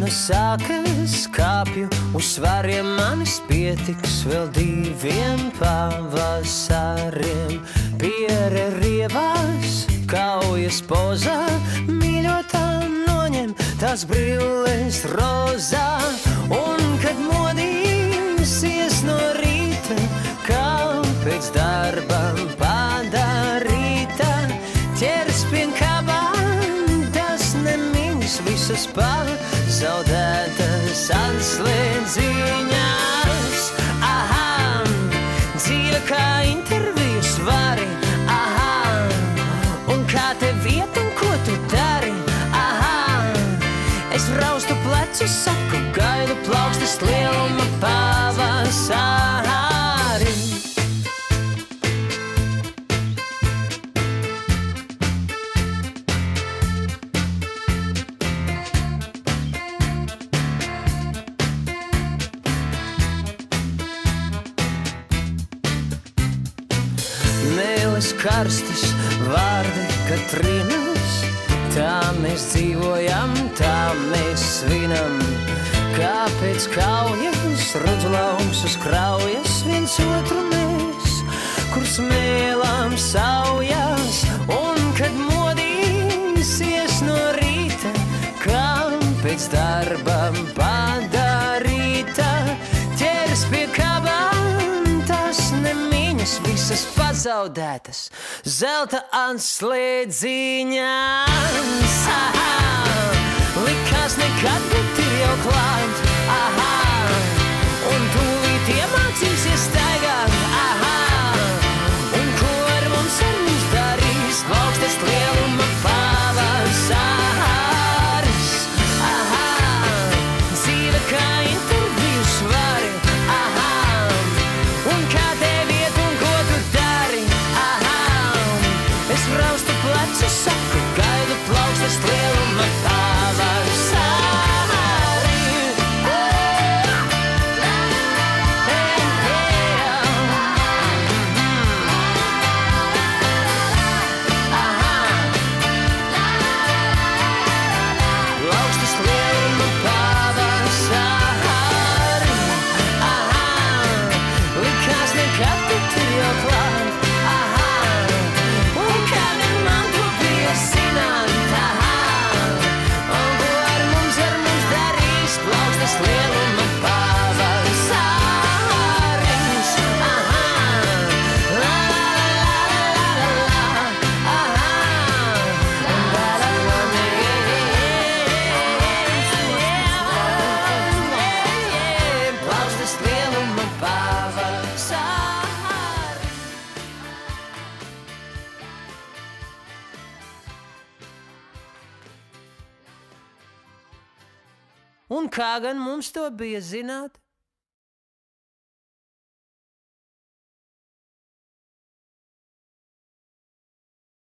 diena sākas, kāpju uz svariem, manis pietiks vēl 2 pavasariem. Piere rievās, kaujas pozā, mīļotā noņem tās brilles rozā. Un kad modīsies no rīta, kā pēc darba padarīta, ķers pie kabām, tas nemiņas visas pazaudētas atslēdziņās. Aha, dzīve kā interviju svari, aha, un kā te vieta un ko tu dari, aha. Es raustu plecus, saku, gaidu plaukstas lieluma pavasari. Mēles karstas, vārdi Katrinas, tā mēs dzīvojam, tā mēs svinam. Kāpēc kaujas, rudzu lausus kraujas, viens otru mēs, kur smēlām saujās. Un kad modīsies no rīta, kā pēc darba padarīta, ķers pie kabām, tas nemiņas visas pazaudētas zelta atslēdziņās. Aha, likās nekad, bet ir jau klāt, aha, un tūlīt iemācīsies staigāt, aha, un ko ar mums darīs plaukstas lieluma pavasaris. Aha, dzīve kā interviju svari, aha, un kā tev iet un ko tu dari, aha. Es raustu plecus, saku, gaidu plaukstas lieluma pavasari. Plaukstas lieluma pavasari, aha, likās nekad, bet ir jau klāt, aha, un kādēļ man to bija zināt, aha, un ko ar mums darīs plaukstas lieluma pavasaris, aha, la la la la la, aha, un la la la plaukstas lieluma pavasari. Un kā gan mums to bija zināt?